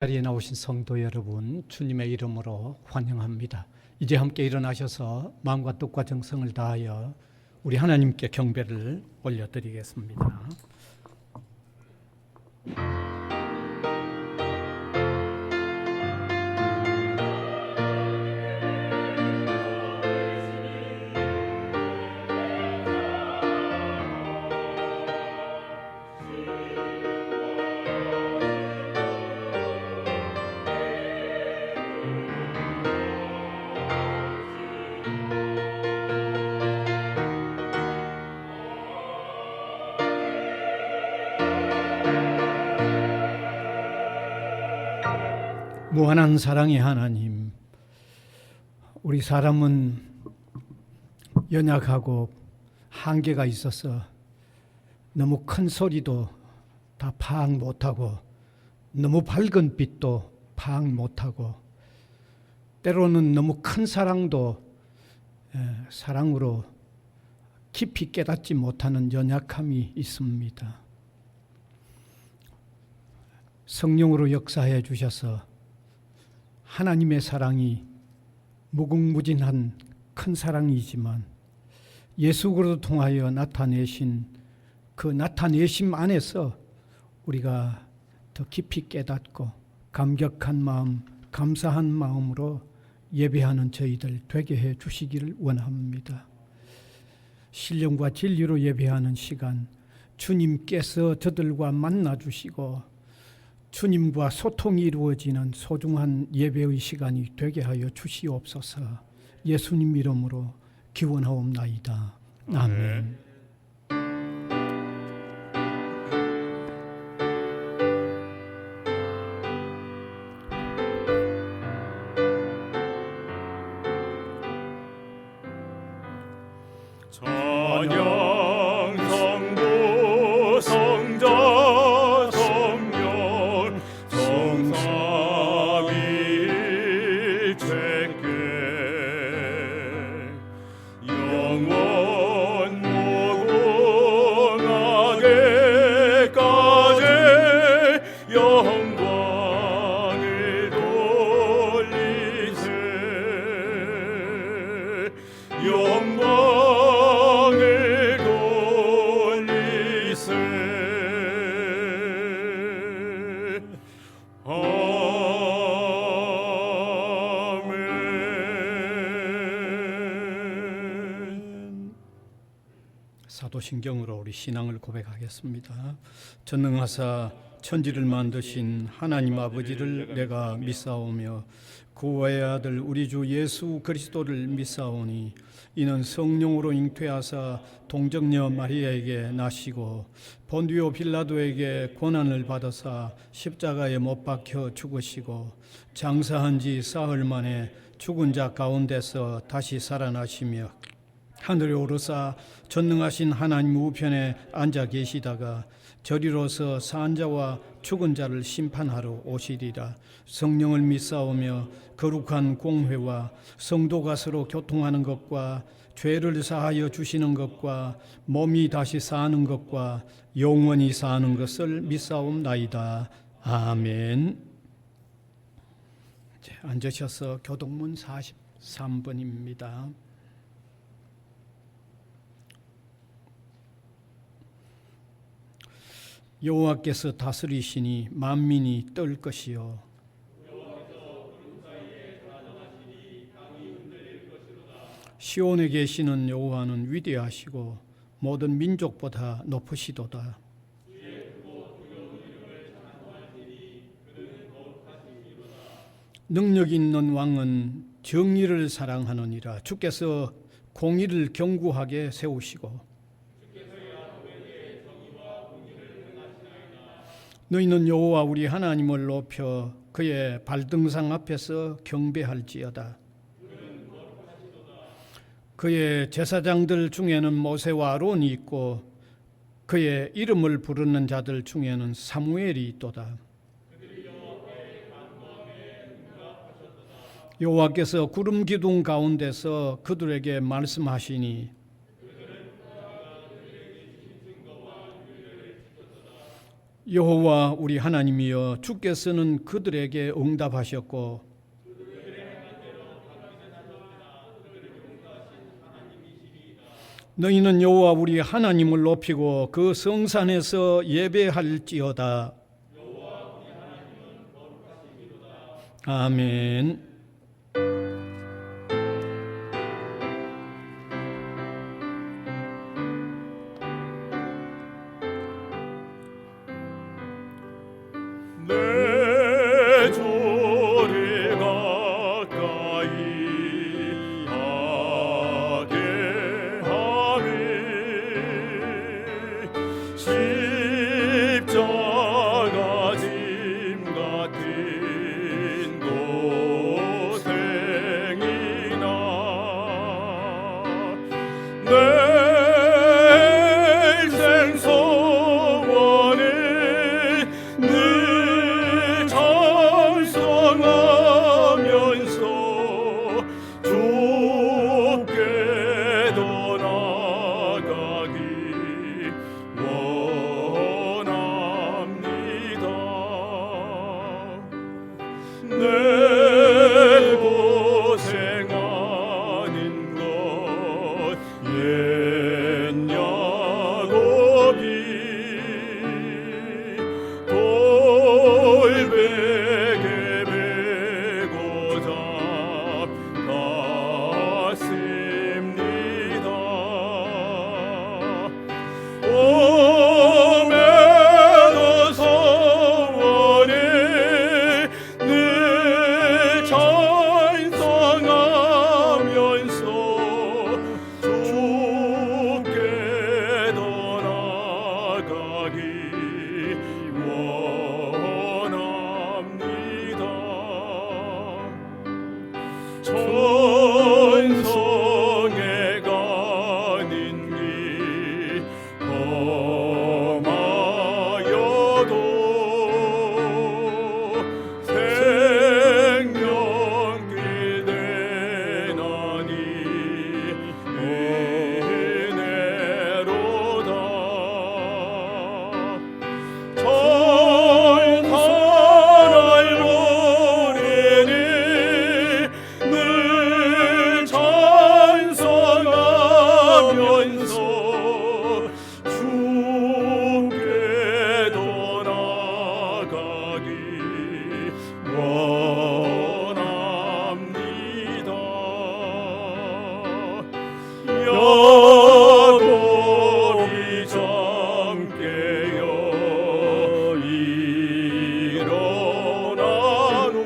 자리에 나오신 성도 여러분, 주님의 이름으로 환영합니다. 이제 함께 일어나셔서 마음과 뜻과 정성을 다하여 우리 하나님께 경배를 올려드리겠습니다. 무한한 사랑의 하나님, 우리 사람은 연약하고 한계가 있어서 너무 큰 소리도 다 파악 못하고 너무 밝은 빛도 파악 못하고 때로는 너무 큰 사랑도 사랑으로 깊이 깨닫지 못하는 연약함이 있습니다. 성령으로 역사해 주셔서 하나님의 사랑이 무궁무진한 큰 사랑이지만 예수 그리스도 통하여 나타내신 그 나타내심 안에서 우리가 더 깊이 깨닫고 감격한 마음, 감사한 마음으로 예배하는 저희들 되게 해 주시기를 원합니다. 신령과 진리로 예배하는 시간, 주님께서 저들과 만나 주시고 주님과 소통이 이루어지는 소중한 예배의 시간이 되게 하여 주시옵소서. 예수님 이름으로 기원하옵나이다. 아멘. 찬양 성부 성자 사도신경으로 우리 신앙을 고백하겠습니다. 전능하사 천지를 만드신 하나님 아버지를 내가 믿사오며 그 외의 아들 우리 주 예수 그리스도를 믿사오니 이는 성령으로 잉태하사 동정녀 마리아에게 나시고 본디오 빌라도에게 고난을 받으사 십자가에 못 박혀 죽으시고 장사한 지 사흘 만에 죽은 자 가운데서 다시 살아나시며 하늘에 오르사 전능하신 하나님 우편에 앉아 계시다가 저리로서 산 자와 죽은 자를 심판하러 오시리라. 성령을 믿사오며 거룩한 공회와 성도가 서로 교통하는 것과 죄를 사하여 주시는 것과 몸이 다시 사는 것과 영원히 사는 것을 믿사옵나이다. 아멘. 앉으셔서 교동문 43번입니다. 여호와께서 다스리시니 만민이 떨 것이요 시온에 계시는 여호와는 위대하시고 모든 민족보다 높으시도다. 능력 있는 왕은 정의를 사랑하느니라. 주께서 공의를 견고하게 세우시고 너희는 여호와 우리 하나님을 높여 그의 발등상 앞에서 경배할지어다. 그의 제사장들 중에는 모세와 아론이 있고 그의 이름을 부르는 자들 중에는 사무엘이 있도다. 여호와께서 구름 기둥 가운데서 그들에게 말씀하시니 여호와 우리 하나님이여, 주께서는 그들에게 응답하셨고 너희는 여호와 우리 하나님을 높이고 그 성산에서 예배할지어다. 아멘. 내 조리 가까이 하게 하리 십자가 짐 같은 고생이나 내 일생 소원을 늘 찬송하면서 주께도 나가기 원합니다. 내 고생하는 것 옛 야곱이 돌베개 메고 잡았습니다. 오매도 소원을 늘 찬송하면서 주께도 나가기 원합니다. 천성에 가는 길 험하여도 생명길 대나니 은혜로다. 천사를 우리는 늘 찬송하면서 주께도 나가기 원합니다. 야곱이 잠 깨어 일어난 후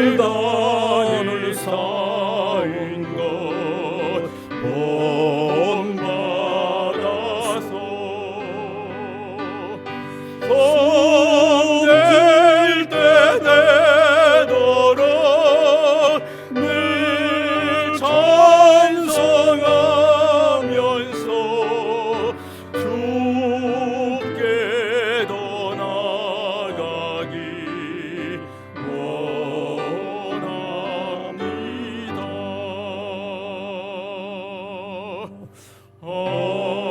돌단을 쌓인 것 본받아서 손댈 때 되도록 늘 찬송하면서 주께도 나가기 원합니다. 아멘.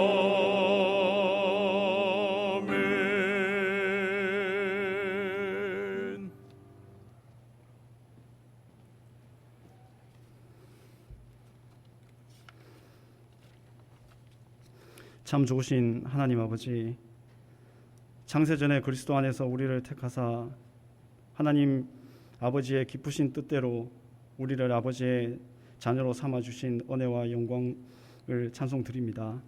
참 좋으신 하나님 아버지, 창세전에 그리스도 안에서 우리를 택하사 하나님 아버지의 기쁘신 뜻대로 우리를 아버지의 자녀로 삼아주신 은혜와 영광을 찬송드립니다.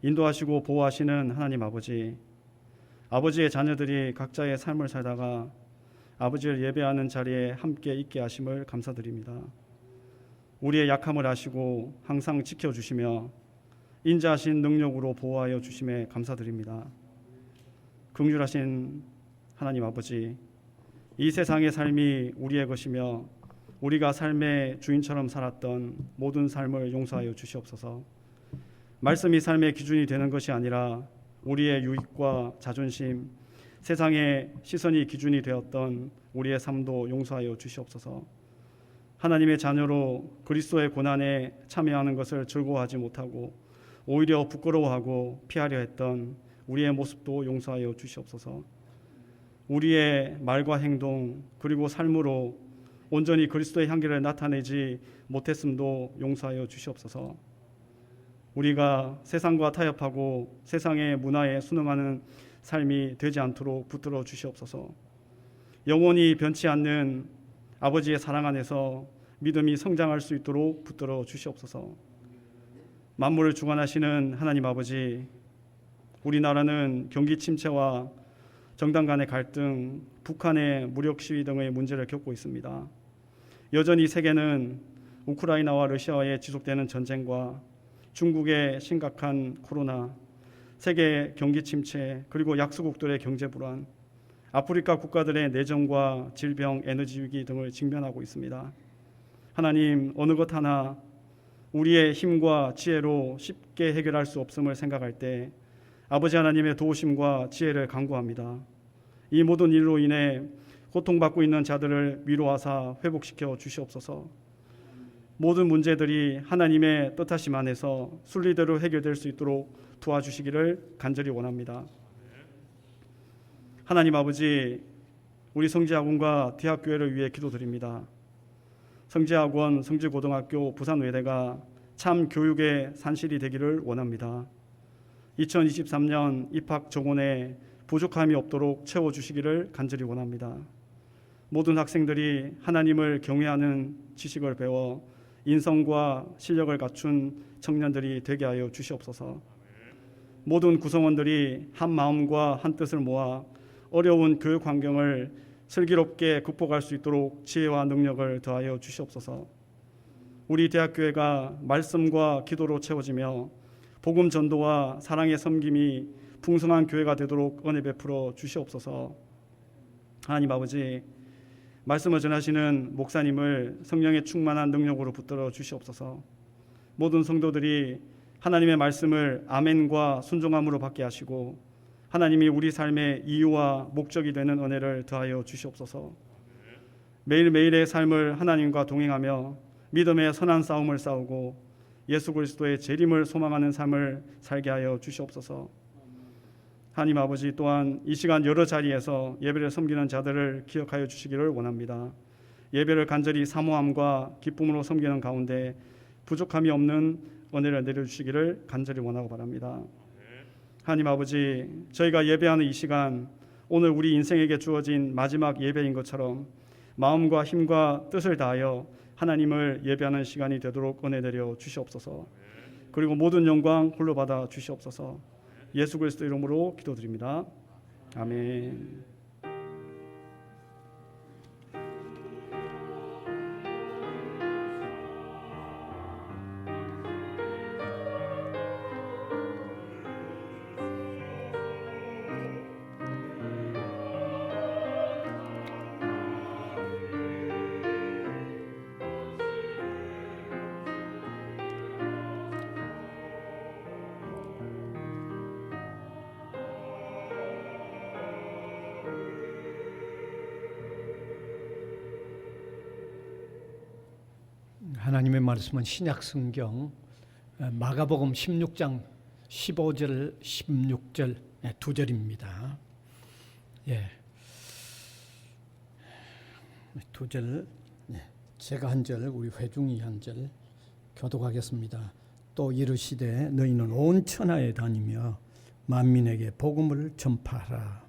인도하시고 보호하시는 하나님 아버지, 아버지의 자녀들이 각자의 삶을 살다가 아버지를 예배하는 자리에 함께 있게 하심을 감사드립니다. 우리의 약함을 아시고 항상 지켜주시며 인자하신 능력으로 보호하여 주심에 감사드립니다. 긍휼하신 하나님 아버지, 이 세상의 삶이 우리의 것이며 우리가 삶의 주인처럼 살았던 모든 삶을 용서하여 주시옵소서. 말씀이 삶의 기준이 되는 것이 아니라 우리의 유익과 자존심, 세상의 시선이 기준이 되었던 우리의 삶도 용서하여 주시옵소서. 하나님의 자녀로 그리스도의 고난에 참여하는 것을 즐거워하지 못하고 오히려 부끄러워하고 피하려 했던 우리의 모습도 용서하여 주시옵소서. 우리의 말과 행동 그리고 삶으로 온전히 그리스도의 향기를 나타내지 못했음도 용서하여 주시옵소서. 우리가 세상과 타협하고 세상의 문화에 순응하는 삶이 되지 않도록 붙들어 주시옵소서. 영원히 변치 않는 아버지의 사랑 안에서 믿음이 성장할 수 있도록 붙들어 주시옵소서. 만물을 주관하시는 하나님 아버지, 우리나라는 경기 침체와 정당 간의 갈등, 북한의 무력 시위 등의 문제를 겪고 있습니다. 여전히 세계는 우크라이나와 러시아의 지속되는 전쟁과 중국의 심각한 코로나, 세계 경기 침체, 그리고 약소국들의 경제 불안, 아프리카 국가들의 내정과 질병, 에너지 위기 등을 직면하고 있습니다. 하나님, 어느 것 하나 우리의 힘과 지혜로 쉽게 해결할 수 없음을 생각할 때 아버지 하나님의 도우심과 지혜를 간구합니다. 이 모든 일로 인해 고통받고 있는 자들을 위로하사 회복시켜 주시옵소서. 모든 문제들이 하나님의 뜻하심 안에서 순리대로 해결될 수 있도록 도와주시기를 간절히 원합니다. 하나님 아버지, 우리 성지학원과 대학교회를 위해 기도드립니다. 성지학원, 성지고등학교, 부산외대가 참 교육의 산실이 되기를 원합니다. 2023년 입학 정원에 부족함이 없도록 채워주시기를 간절히 원합니다. 모든 학생들이 하나님을 경외하는 지식을 배워 인성과 실력을 갖춘 청년들이 되게 하여 주시옵소서. 모든 구성원들이 한 마음과 한 뜻을 모아 어려운 교육 환경을 슬기롭게 극복할 수 있도록 지혜와 능력을 더하여 주시옵소서. 우리 대학교회가 말씀과 기도로 채워지며 복음 전도와 사랑의 섬김이 풍성한 교회가 되도록 은혜 베풀어 주시옵소서. 하나님 아버지, 말씀을 전하시는 목사님을 성령의 충만한 능력으로 붙들어 주시옵소서. 모든 성도들이 하나님의 말씀을 아멘과 순종함으로 받게 하시고 하나님이 우리 삶의 이유와 목적이 되는 은혜를 더하여 주시옵소서. 매일매일의 삶을 하나님과 동행하며 믿음의 선한 싸움을 싸우고 예수 그리스도의 재림을 소망하는 삶을 살게 하여 주시옵소서. 하나님 아버지, 또한 이 시간 여러 자리에서 예배를 섬기는 자들을 기억하여 주시기를 원합니다. 예배를 간절히 사모함과 기쁨으로 섬기는 가운데 부족함이 없는 은혜를 내려주시기를 간절히 원하고 바랍니다. 하나님 아버지, 저희가 예배하는 이 시간, 오늘 우리 인생에게 주어진 마지막 예배인 것처럼 마음과 힘과 뜻을 다하여 하나님을 예배하는 시간이 되도록 은혜 내려 주시옵소서. 그리고 모든 영광 홀로 받아 주시옵소서. 예수 그리스도 이름으로 기도드립니다. 아멘. 하나님의 말씀은 신약 성경 마가복음 16장 15절 16절 두 절입니다. 예. 두 절, 제가 한 절, 우리 회중이 한 절 교독하겠습니다. 또 이르시되 너희는 온 천하에 다니며 만민에게 복음을 전파하라.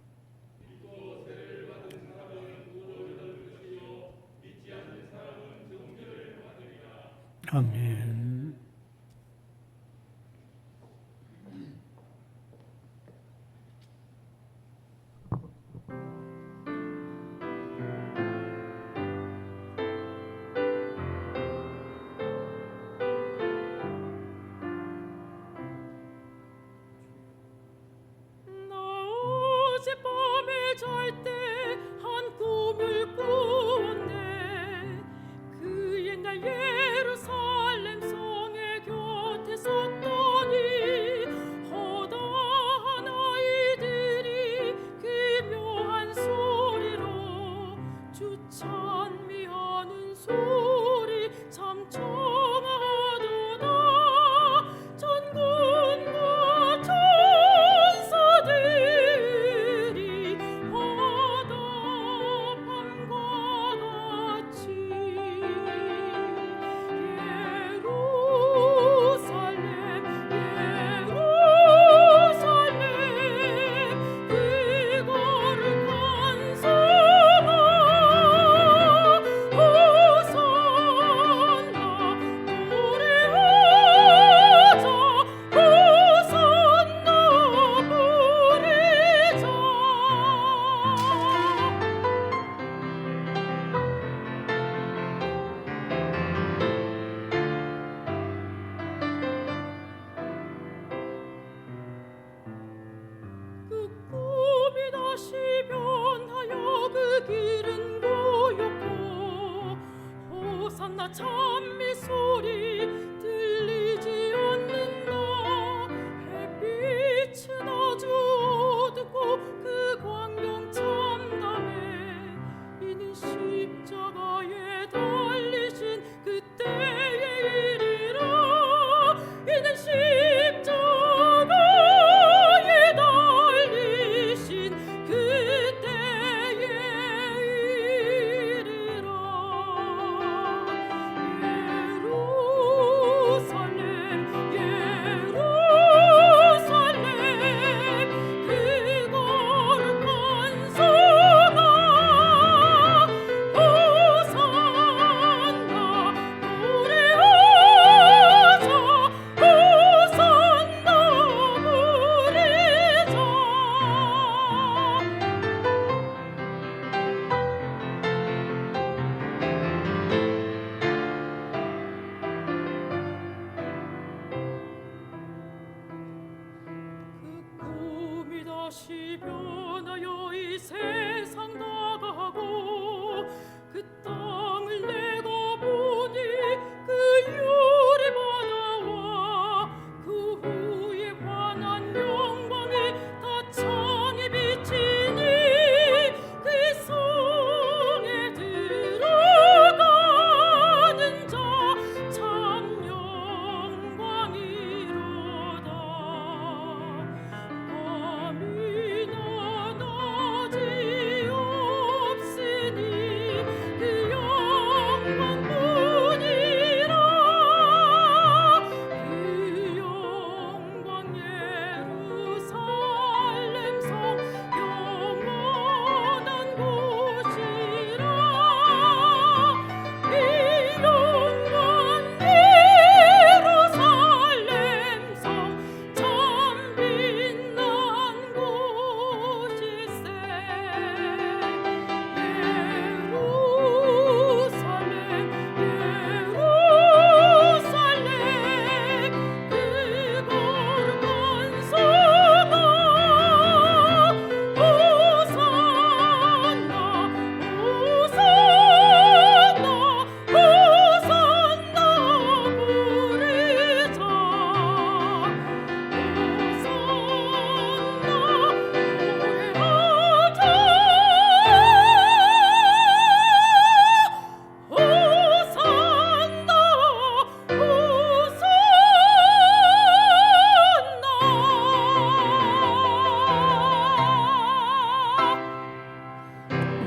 아멘. 어젯밤에 잘 때 한 꿈을 꾸었네. 그 옛날 예루살렘 성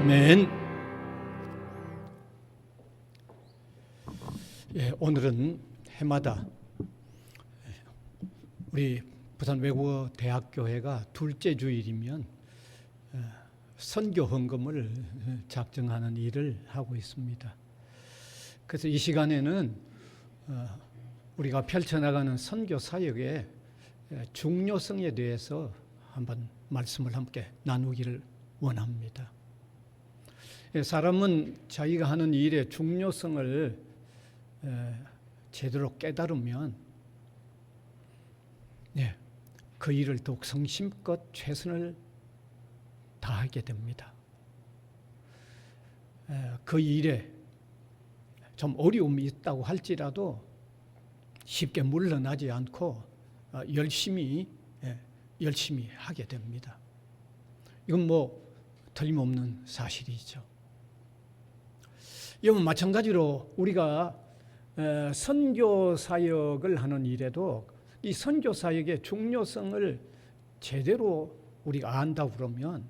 아멘. 예, 오늘은 해마다 우리 부산 외국어 대학교회가 둘째 주일이면 선교 헌금을 작정하는 일을 하고 있습니다. 그래서 이 시간에는 우리가 펼쳐나가는 선교 사역의 중요성에 대해서 한번 말씀을 함께 나누기를 원합니다. 사람은 자기가 하는 일의 중요성을 제대로 깨달으면 그 일을 더욱 성심껏 최선을 다하게 됩니다. 그 일에 좀 어려움이 있다고 할지라도 쉽게 물러나지 않고 열심히 하게 됩니다. 이건 틀림없는 사실이죠. 이건 마찬가지로 우리가 선교 사역을 하는 일에도 이 선교 사역의 중요성을 제대로 우리가 안다고 그러면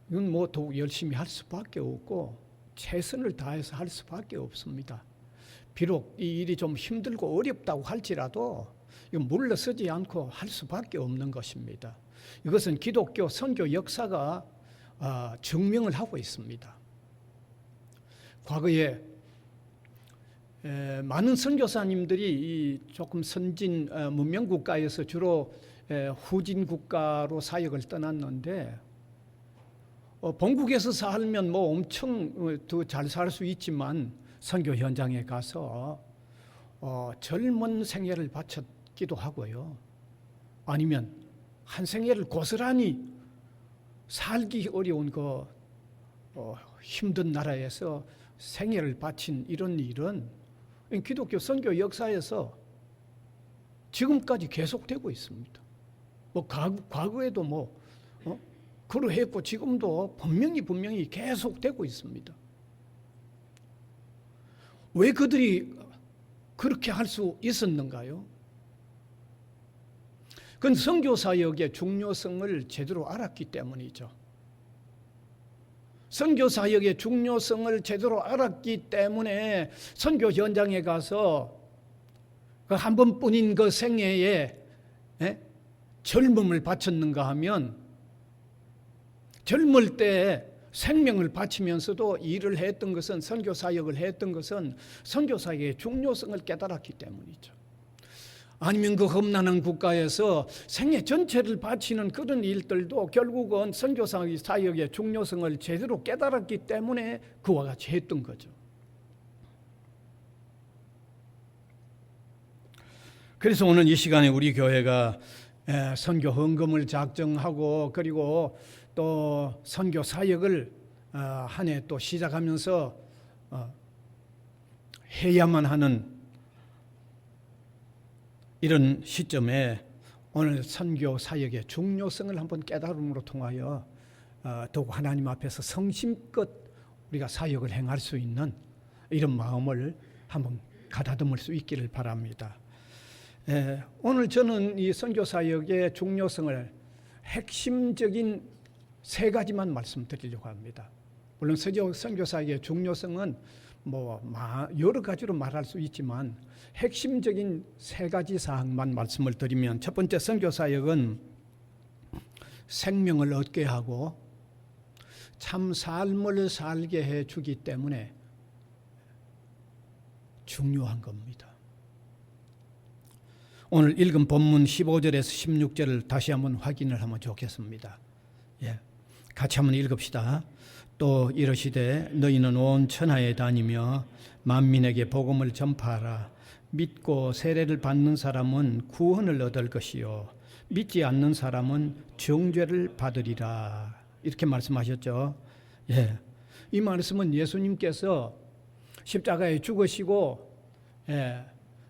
이건 더욱 열심히 할 수밖에 없고 최선을 다해서 할 수밖에 없습니다. 비록 이 일이 좀 힘들고 어렵다고 할지라도 이건 물러서지 않고 할 수밖에 없는 것입니다. 이것은 기독교 선교 역사가 증명을 하고 있습니다. 과거에 많은 선교사님들이 조금 선진 문명 국가에서 주로 후진 국가로 사역을 떠났는데 본국에서 살면 엄청 더 잘 살 수 있지만 선교 현장에 가서 젊은 생애를 바쳤기도 하고요. 아니면 한 생애를 고스란히 살기 어려운 힘든 나라에서 생애를 바친 이런 일은 기독교 선교 역사에서 지금까지 계속되고 있습니다. 과거에도 그러했고 지금도 분명히 계속되고 있습니다. 왜 그들이 그렇게 할 수 있었는가요? 그건 선교 사역의 중요성을 제대로 알았기 때문이죠. 선교 사역의 중요성을 제대로 알았기 때문에 선교 현장에 가서 그 한 번뿐인 그 생애에 젊음을 바쳤는가 하면 젊을 때 생명을 바치면서도 일을 했던 것은 선교 사역을 했던 것은 선교 사역의 중요성을 깨달았기 때문이죠. 아니면 그 험난한 국가에서 생애 전체를 바치는 그런 일들도 결국은 선교 사역의 중요성을 제대로 깨달았기 때문에 그와 같이 했던 거죠. 그래서 오늘 이 시간에 우리 교회가 선교 헌금을 작정하고 그리고 또 선교 사역을 한 해 또 시작하면서 해야만 하는 이런 시점에 오늘 선교 사역의 중요성을 한번 깨달음으로 통하여 더욱 하나님 앞에서 성심껏 우리가 사역을 행할 수 있는 이런 마음을 한번 가다듬을 수 있기를 바랍니다. 오늘 저는 이 선교 사역의 중요성을 핵심적인 3가지만 말씀드리려고 합니다. 물론 선교 사역의 중요성은 여러 가지로 말할 수 있지만 핵심적인 3가지 사항만 말씀을 드리면, 첫 번째, 선교 사역은 생명을 얻게 하고 참 삶을 살게 해 주기 때문에 중요한 겁니다. 오늘 읽은 본문 15절에서 16절을 다시 한번 확인을 하면 좋겠습니다. 같이 한번 읽읍시다. 또 이르시되 너희는 온 천하에 다니며 만민에게 복음을 전파하라. 믿고 세례를 받는 사람은 구원을 얻을 것이요 믿지 않는 사람은 정죄를 받으리라. 이렇게 말씀하셨죠. 이 말씀은 예수님께서 십자가에 죽으시고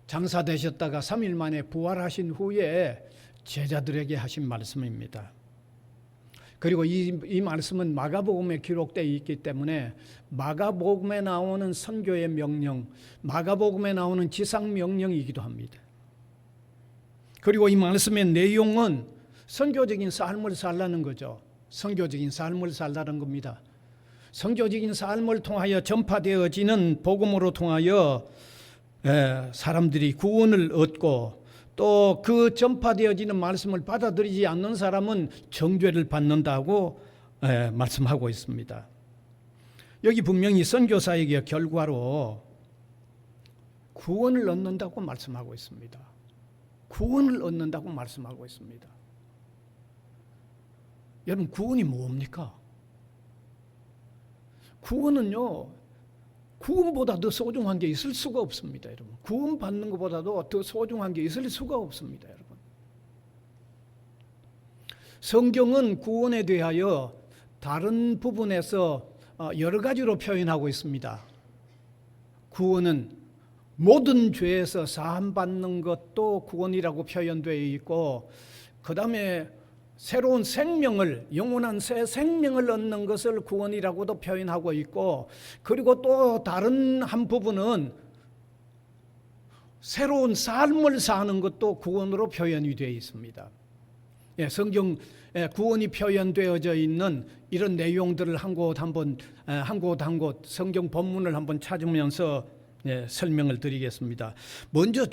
장사되셨다가 3일 만에 부활하신 후에 제자들에게 하신 말씀입니다. 그리고 이 말씀은 마가복음에 기록되어 있기 때문에 마가복음에 나오는 선교의 명령, 마가복음에 나오는 지상명령이기도 합니다. 그리고 이 말씀의 내용은 선교적인 삶을 살라는 거죠. 선교적인 삶을 살라는 겁니다. 선교적인 삶을 통하여 전파되어지는 복음으로 통하여 사람들이 구원을 얻고 또 그 전파되어지는 말씀을 받아들이지 않는 사람은 정죄를 받는다고 말씀하고 있습니다. 여기 분명히 선교사역의 결과로 구원을 얻는다고 말씀하고 있습니다. 구원을 얻는다고 말씀하고 있습니다. 여러분, 구원이 뭡니까? 구원은요, 구원보다 더 소중한 게 있을 수가 없습니다, 여러분. 구원 받는 것보다도 더 소중한 게 있을 수가 없습니다, 여러분. 성경은 구원에 대하여 다른 부분에서 여러 가지로 표현하고 있습니다. 구원은 모든 죄에서 사함받는 것도 구원이라고 표현되어 있고, 그 다음에 새로운 생명을, 영원한 새 생명을 얻는 것을 구원이라고도 표현하고 있고, 그리고 또 다른 한 부분은 새로운 삶을 사는 것도 구원으로 표현이 되어 있습니다. 성경 구원이 표현되어져 있는 이런 내용들을 한 곳 한 곳 성경 본문을 한번 찾으면서 설명을 드리겠습니다. 먼저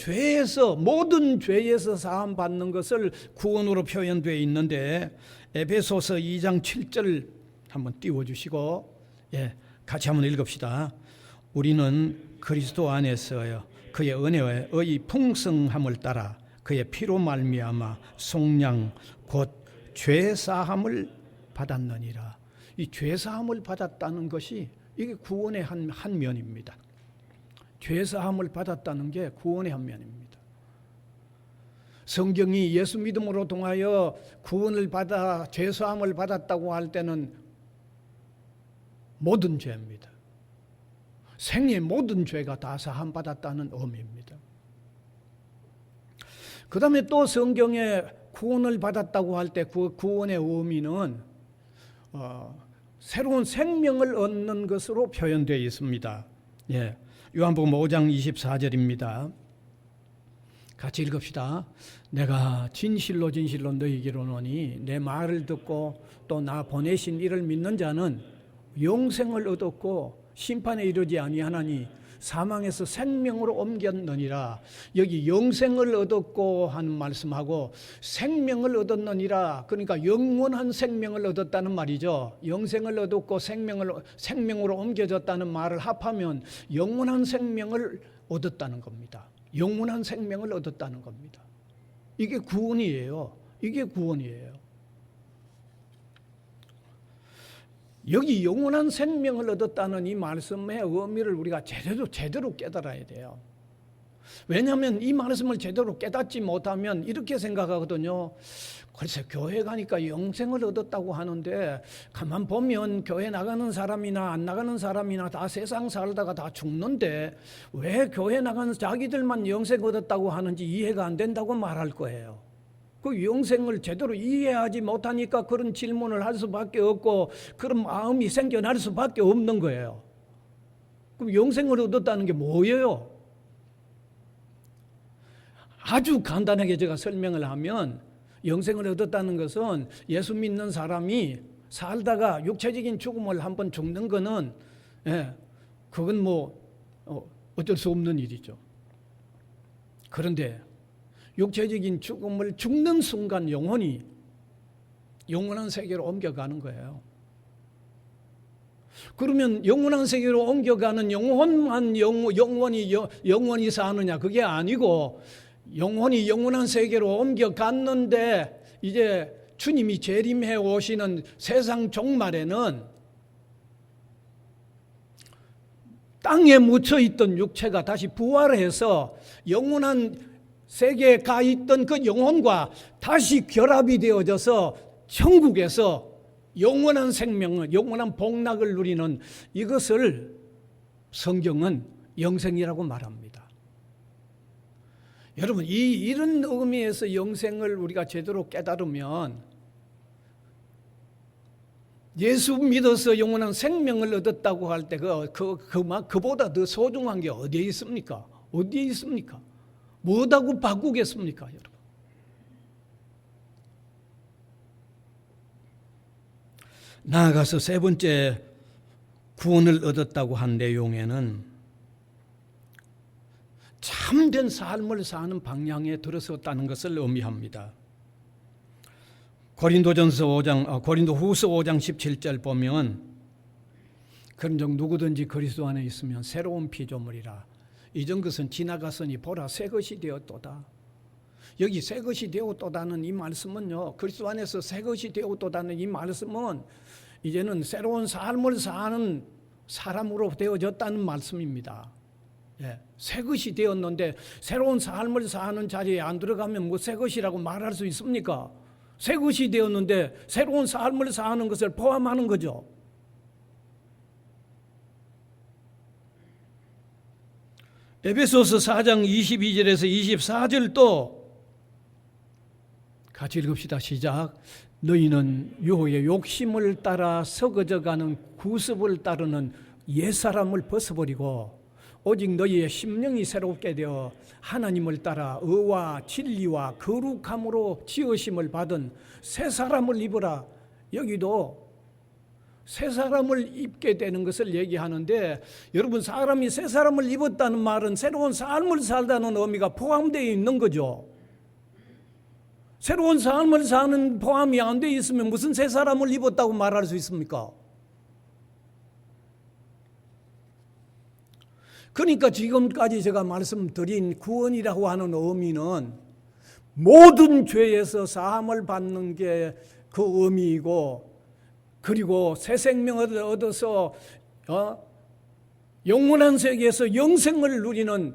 모든 죄에서 사함 받는 것을 구원으로 표현되어 있는데, 에베소서 2장 7절 한번 띄워주시고 같이 한번 읽읍시다. 우리는 그리스도 안에서요 그의 은혜의 풍성함을 따라 그의 피로 말미암아 속량 곧 죄사함을 받았느니라. 이 죄사함을 받았다는 것이 이게 구원의 한 면입니다. 죄사함을 받았다는 게 구원의 한 면입니다. 성경이 예수 믿음으로 통하여 구원을 받아 죄사함을 받았다고 할 때는 모든 죄입니다. 생의 모든 죄가 다 사함 받았다는 의미입니다. 그 다음에 또 성경에 구원을 받았다고 할 때 그 구원의 의미는 새로운 생명을 얻는 것으로 표현되어 있습니다. 요한복음 5장 24절입니다. 같이 읽읍시다. 내가 진실로 진실로 너희에게로 오노니 내 말을 듣고 또 나 보내신 이를 믿는 자는 영생을 얻었고 심판에 이르지 아니하나니 사망에서 생명으로 옮겼느니라. 여기 영생을 얻었고 하는 말씀하고 생명을 얻었느니라, 그러니까 영원한 생명을 얻었다는 말이죠. 영생을 얻었고 생명으로 옮겨졌다는 말을 합하면 영원한 생명을 얻었다는 겁니다. 영원한 생명을 얻었다는 겁니다. 이게 구원이에요. 이게 구원이에요. 여기 영원한 생명을 얻었다는 이 말씀의 의미를 우리가 제대로 깨달아야 돼요. 왜냐하면 이 말씀을 제대로 깨닫지 못하면 이렇게 생각하거든요. 글쎄, 교회 가니까 영생을 얻었다고 하는데 가만 보면 교회 나가는 사람이나 안 나가는 사람이나 다 세상 살다가 다 죽는데 왜 교회 나가는 자기들만 영생 얻었다고 하는지 이해가 안 된다고 말할 거예요. 그 영생을 제대로 이해하지 못하니까 그런 질문을 할 수밖에 없고 그런 마음이 생겨날 수밖에 없는 거예요. 그럼 영생을 얻었다는 게 뭐예요? 아주 간단하게 제가 설명을 하면, 영생을 얻었다는 것은 예수 믿는 사람이 살다가 육체적인 죽음을 한번 죽는 거는 그건 어쩔 수 없는 일이죠. 그런데 육체적인 죽음을 죽는 순간 영원한 세계로 옮겨가는 거예요. 그러면 영원한 세계로 옮겨가는 영혼만 영원히 사느냐? 그게 아니고 영원한 세계로 옮겨갔는데 이제 주님이 재림해 오시는 세상 종말에는 땅에 묻혀있던 육체가 다시 부활해서 영원한 세계에 가 있던 그 영혼과 다시 결합이 되어져서 천국에서 영원한 생명을, 영원한 복락을 누리는 이것을 성경은 영생이라고 말합니다. 여러분, 이런 의미에서 영생을 우리가 제대로 깨달으면 예수 믿어서 영원한 생명을 얻었다고 할 때 그보다 더 소중한 게 어디에 있습니까? 어디에 있습니까? 뭐하고 바꾸겠습니까, 여러분? 나아가서 세 번째 구원을 얻었다고 한 내용에는 참된 삶을 사는 방향에 들어섰다는 것을 의미합니다. 고린도후서 5장 17절 보면 그런즉 누구든지 그리스도 안에 있으면 새로운 피조물이라. 이전 것은 지나갔으니 보라 새 것이 되었도다. 여기 새 것이 되었도다는 이 말씀은요, 그리스도 안에서 새 것이 되었도다는 이 말씀은 이제는 새로운 삶을 사는 사람으로 되어졌다는 말씀입니다. 예, 새 것이 되었는데 새로운 삶을 사는 자리에 안 들어가면 뭐 새 것이라고 말할 수 있습니까? 새 것이 되었는데 새로운 삶을 사는 것을 포함하는 거죠. 에베소서 4장 22절에서 24절도 같이 읽읍시다. 시작. 너희는 유혹의 욕심을 따라 썩어져가는 구습을 따르는 옛사람을 벗어버리고 오직 너희의 심령이 새롭게 되어 하나님을 따라 의와 진리와 거룩함으로 지으심을 받은 새 사람을 입으라. 여기도 새 사람을 입게 되는 것을 얘기하는데, 여러분, 사람이 새 사람을 입었다는 말은 새로운 삶을 살다는 의미가 포함되어 있는 거죠. 새로운 삶을 사는 포함이 안 되어 있으면 무슨 새 사람을 입었다고 말할 수 있습니까? 그러니까 지금까지 제가 말씀드린 구원이라고 하는 의미는 모든 죄에서 사함을 받는 게 그 의미이고, 그리고 새 생명을 얻어서 영원한 세계에서 영생을 누리는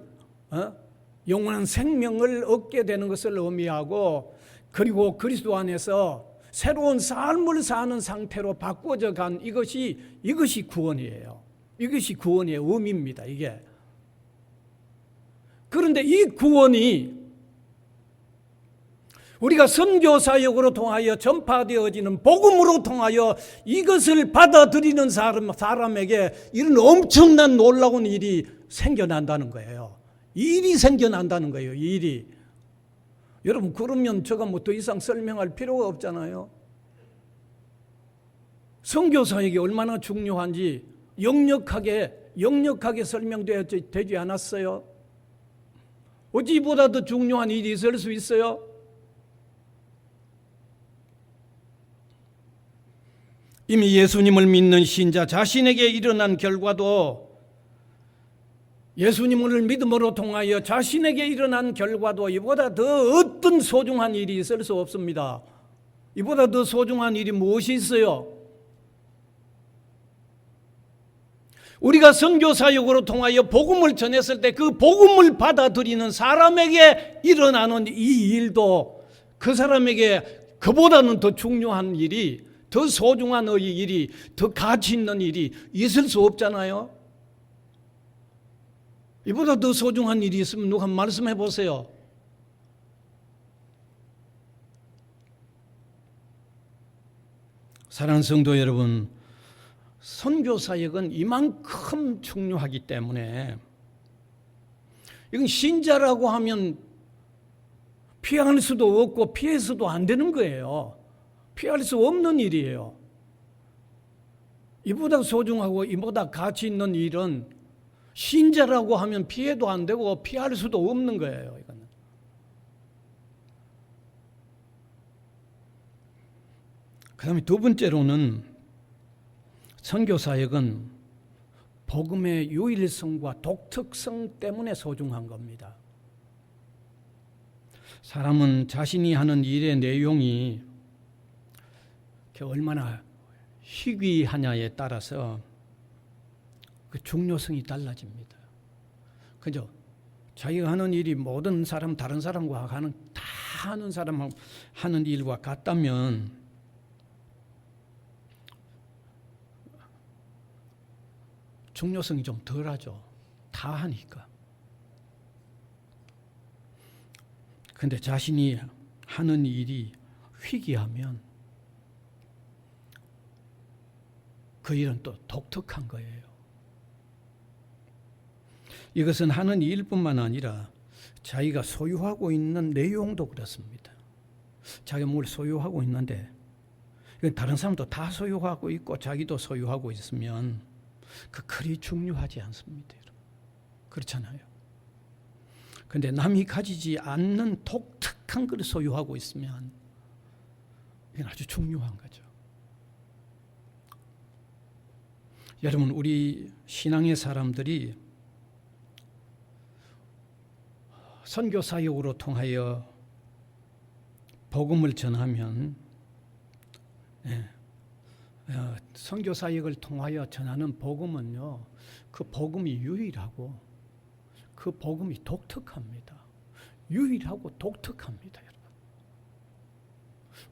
영원한 생명을 얻게 되는 것을 의미하고, 그리고 그리스도 안에서 새로운 삶을 사는 상태로 바꿔져 간 이것이 구원이에요. 이것이 구원의 의미입니다. 이게. 그런데 이 구원이 우리가 선교 사역으로 통하여 전파되어지는 복음으로 통하여 이것을 받아들이는 사람에게 이런 엄청난 놀라운 일이 생겨난다는 거예요. 일이 생겨난다는 거예요. 일이. 여러분, 그러면 제가 뭐 더 이상 설명할 필요가 없잖아요. 선교 사역이 얼마나 중요한지 역력하게 설명되지 않았어요? 어찌 이보다 더 중요한 일이 있을 수 있어요? 이미 예수님을 믿는 신자 자신에게 일어난 결과도, 예수님을 믿음으로 통하여 자신에게 일어난 결과도 이보다 더 어떤 소중한 일이 있을 수 없습니다. 이보다 더 소중한 일이 무엇이 있어요? 우리가 선교 사역으로 통하여 복음을 전했을 때 그 복음을 받아들이는 사람에게 일어나는 이 일도 그 사람에게 그보다는 더 중요한 일이, 더 소중한 일이, 더 가치 있는 일이 있을 수 없잖아요. 이보다 더 소중한 일이 있으면 누가 말씀해 보세요. 사랑하는 성도 여러분, 선교 사역은 이만큼 중요하기 때문에 이건 신자라고 하면 피할 수도 없고 피해서도 안 되는 거예요. 피할 수 없는 일이에요. 이보다 소중하고 이보다 가치 있는 일은 신자라고 하면 피해도 안 되고 피할 수도 없는 거예요. 이거는. 그 다음에 두 번째로는 선교 사역은 복음의 유일성과 독특성 때문에 소중한 겁니다. 사람은 자신이 하는 일의 내용이 얼마나 희귀하냐에 따라서 그 중요성이 달라집니다. 그죠? 자기가 하는 일이 모든 사람, 다른 사람과 다 하는 사람 하는 일과 같다면 중요성이 좀 덜하죠. 다 하니까. 근데 자신이 하는 일이 희귀하면 그 일은 또 독특한 거예요. 이것은 하는 일뿐만 아니라 자기가 소유하고 있는 내용도 그렇습니다. 자기가 뭘 소유하고 있는데 다른 사람도 다 소유하고 있고 자기도 소유하고 있으면 그리 중요하지 않습니다. 여러분. 그렇잖아요. 그런데 남이 가지지 않는 독특한 것을 소유하고 있으면 이건 아주 중요한 거죠. 여러분, 우리 신앙의 사람들이 선교 사역으로 통하여 복음을 전하면, 선교 사역을 통하여 전하는 복음은요, 그 복음이 유일하고 그 복음이 독특합니다. 유일하고 독특합니다, 여러분.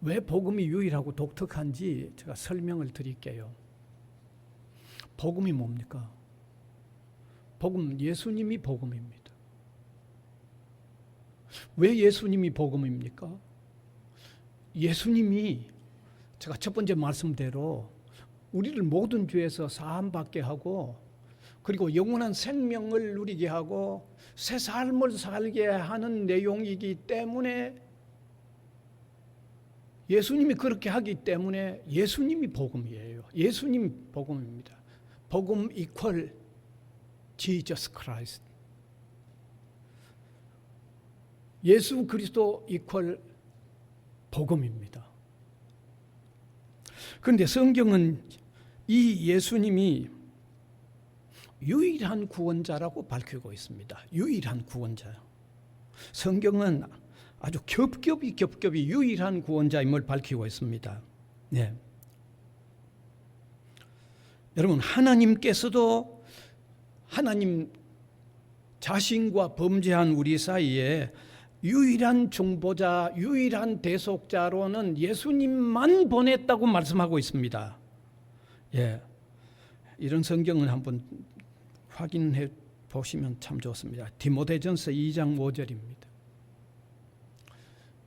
왜 복음이 유일하고 독특한지 제가 설명을 드릴게요. 복음이 뭡니까? 복음, 예수님이 복음입니다. 왜 예수님이 복음입니까? 예수님이 제가 첫 번째 말씀대로 우리를 모든 죄에서 사함받게 하고, 그리고 영원한 생명을 누리게 하고 새 삶을 살게 하는 내용이기 때문에, 예수님이 그렇게 하기 때문에 예수님이 복음이에요. 예수님이 복음입니다. 복음 이퀄 Jesus Christ. 예수 그리스도 이퀄 복음입니다. 그런데 성경은 이 예수님이 유일한 구원자라고 밝히고 있습니다. 유일한 구원자. 성경은 아주 겹겹이 유일한 구원자임을 밝히고 있습니다. 네. 여러분, 하나님께서도 하나님 자신과 범죄한 우리 사이에 유일한 중보자, 유일한 대속자로는 예수님만 보냈다고 말씀하고 있습니다. 예, 이런 성경을 한번 확인해 보시면 참 좋습니다. 디모데전서 2장 5절입니다.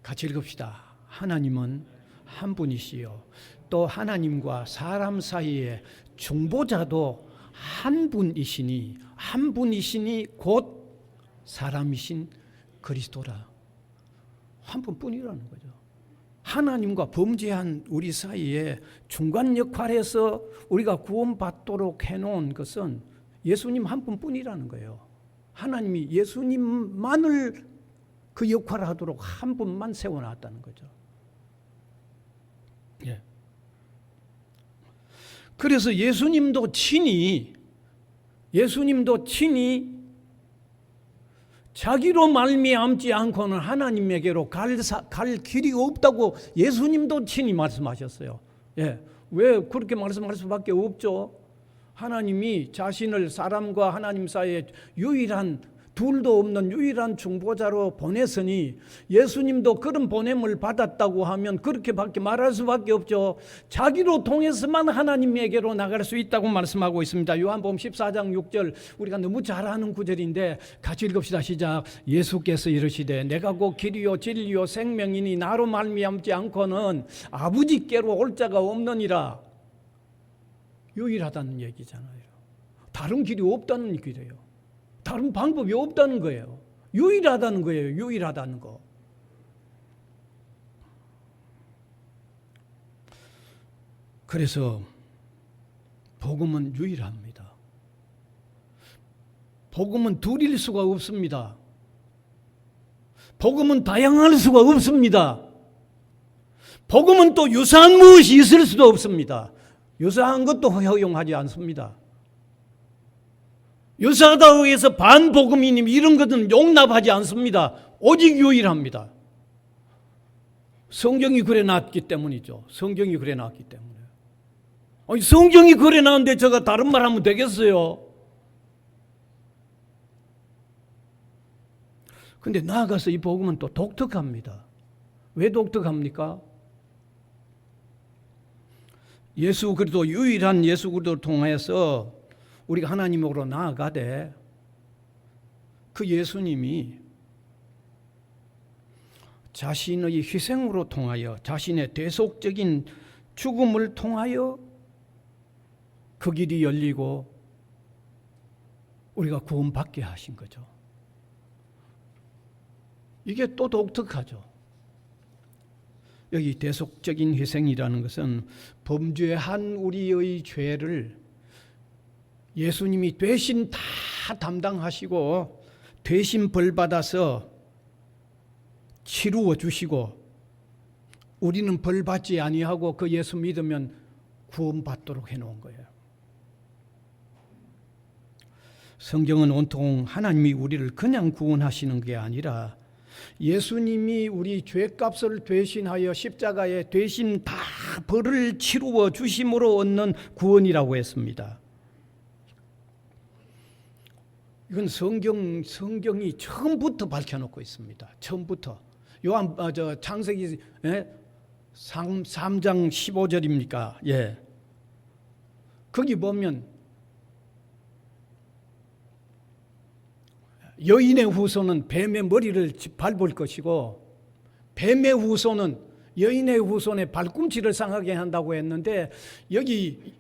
같이 읽읍시다. 하나님은 한 분이시요, 또 하나님과 사람 사이에 중보자도 한 분이시니 곧 사람이신 그리스도라. 한 분뿐이라는 거죠. 하나님과 범죄한 우리 사이에 중간 역할에서 우리가 구원받도록 해놓은 것은 예수님 한 분뿐이라는 거예요. 하나님이 예수님만을 그 역할을 하도록 한 분만 세워놨다는 거죠. 예. 그래서 예수님도 친히 자기로 말미암지 않고는 하나님에게로 갈 길이 없다고 예수님도 친히 말씀하셨어요. 예. 왜 그렇게 말씀할 수밖에 없죠? 하나님이 자신을 사람과 하나님 사이에 둘도 없는 유일한 중보자로 보냈으니 예수님도 그런 보냄을 받았다고 하면 그렇게밖에 말할 수밖에 없죠. 자기로 통해서만 하나님에게로 나갈 수 있다고 말씀하고 있습니다. 요한복음 14장 6절, 우리가 너무 잘 아는 구절인데 같이 읽읍시다. 시작. 예수께서 이르시되 내가 곧 길이요 진리요 생명이니 나로 말미암지 않고는 아버지께로 올 자가 없느니라. 유일하다는 얘기잖아요. 다른 길이 없다는 길이에요. 다른 방법이 없다는 거예요. 유일하다는 거예요. 유일하다는 거. 그래서 복음은 유일합니다. 복음은 둘일 수가 없습니다. 복음은 다양할 수가 없습니다. 복음은 또 유사한 무엇이 있을 수도 없습니다. 유사한 것도 허용하지 않습니다. 유사하다고 해서 반복음이니 이런 것은 용납하지 않습니다. 오직 유일합니다. 성경이 그래 놨기 때문이죠. 성경이 그래 놨기 때문에. 아니, 성경이 그래 놨는데 제가 다른 말 하면 되겠어요? 근데 나아가서 이 복음은 또 독특합니다. 왜 독특합니까? 예수 그리스도, 유일한 예수 그리스도를 통해서 우리가 하나님으로 나아가되 그 예수님이 자신의 희생으로 통하여, 자신의 대속적인 죽음을 통하여 그 길이 열리고 우리가 구원받게 하신 거죠. 이게 또 독특하죠. 여기 대속적인 희생이라는 것은 범죄한 우리의 죄를 예수님이 대신 다 담당하시고 대신 벌 받아서 치루어 주시고 우리는 벌 받지 아니하고 그 예수 믿으면 구원받도록 해놓은 거예요. 성경은 온통 하나님이 우리를 그냥 구원하시는 게 아니라 예수님이 우리 죄값을 대신하여 십자가에 대신 다 벌을 치루어 주심으로 얻는 구원이라고 했습니다. 이건 성경이 처음부터 밝혀놓고 있습니다. 처음부터. 창세기 3장 15절입니까? 예. 거기 보면 여인의 후손은 뱀의 머리를 밟을 것이고 뱀의 후손은 여인의 후손의 발꿈치를 상하게 한다고 했는데 여기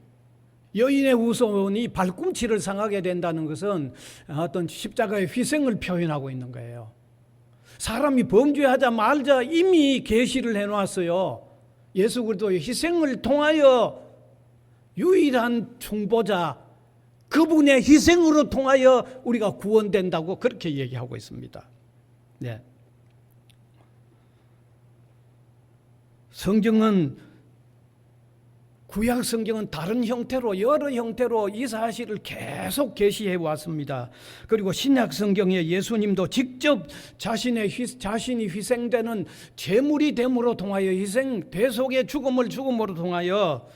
여인의 후손이 발꿈치를 상하게 된다는 것은 어떤 십자가의 희생을 표현하고 있는 거예요. 사람이 범죄하자 말자 이미 계시를 해놨어요. 예수 그리스도의 희생을 통하여 유일한 중보자 그분의 희생으로 통하여 우리가 구원된다고 그렇게 얘기하고 있습니다. 네. 구약 성경은 다른 형태로 여러 형태로 이 사실을 계속 계시해 왔습니다. 그리고 신약 성경에 예수님도 직접 자신이 희생되는 제물이 됨으로 통하여 희생 대속의 죽음으로 통하여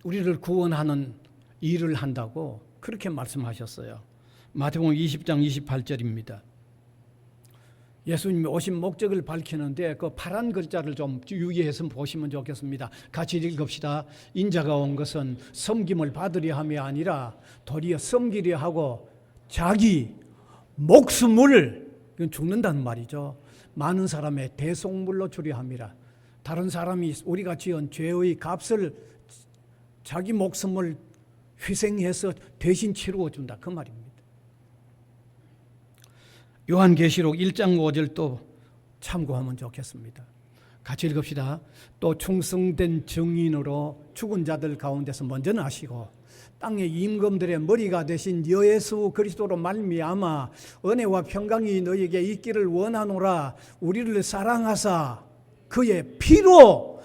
우리를 구원하는 일을 한다고 그렇게 말씀하셨어요. 마태복음 20장 28절입니다. 예수님이 오신 목적을 밝히는데 그 파란 글자를 좀 유의해서 보시면 좋겠습니다. 같이 읽읍시다. 인자가 온 것은 섬김을 받으려 함이 아니라 도리어 섬기려 하고 자기 목숨을, 이건 죽는다는 말이죠, 많은 사람의 대속물로 주려 함이라. 다른 사람이 우리가 지은 죄의 값을 자기 목숨을 희생해서 대신 치루어 준다, 그 말입니다. 요한계시록 1장 5절 또 참고하면 좋겠습니다. 같이 읽읍시다. 또 충성된 증인으로 죽은 자들 가운데서 먼저 나시고 땅의 임금들의 머리가 되신 예수 그리스도로 말미암아 은혜와 평강이 너희에게 있기를 원하노라. 우리를 사랑하사 그의 피로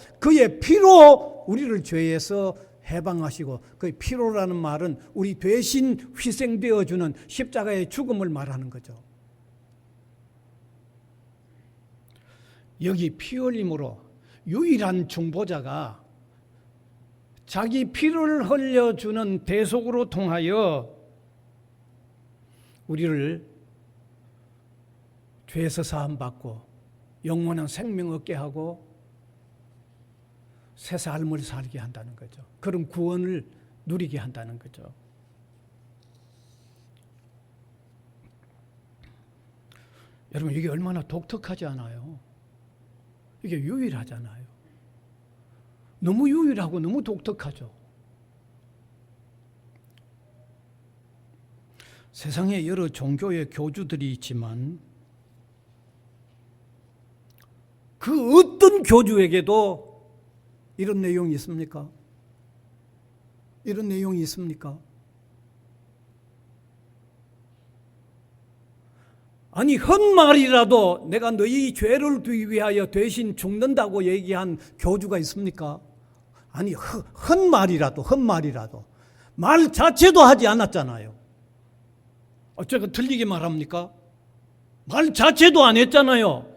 우리를 죄에서 해방하시고, 그 피로라는 말은 우리 대신 희생되어 주는 십자가의 죽음을 말하는 거죠. 여기 피 흘림으로 유일한 중보자가 자기 피를 흘려주는 대속으로 통하여 우리를 죄에서 사함받고 영원한 생명 얻게 하고 새 삶을 살게 한다는 거죠. 그런 구원을 누리게 한다는 거죠. 여러분, 이게 얼마나 독특하지 않아요? 이게 유일하잖아요. 너무 유일하고 너무 독특하죠. 세상에 여러 종교의 교주들이 있지만 그 어떤 교주에게도 이런 내용이 있습니까? 이런 내용이 있습니까? 아니, 헛말이라도 내가 너희 죄를 위하여 대신 죽는다고 얘기한 교주가 있습니까? 아니, 헛말이라도 말 자체도 하지 않았잖아요. 제가 틀리게 말합니까? 말 자체도 안 했잖아요.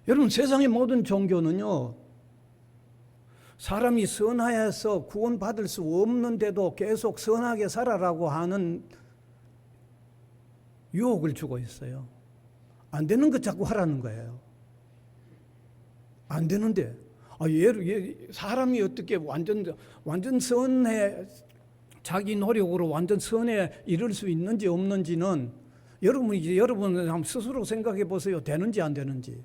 여러분, 세상의 모든 종교는요, 사람이 선하여서 구원받을 수 없는데도 계속 선하게 살아라고 하는 유혹을 주고 있어요. 안 되는 것 자꾸 하라는 거예요. 안 되는데, 사람이 어떻게 완전 선해, 자기 노력으로 완전 선에 이룰 수 있는지 없는지는 여러분 한번 스스로 생각해 보세요. 되는지 안 되는지.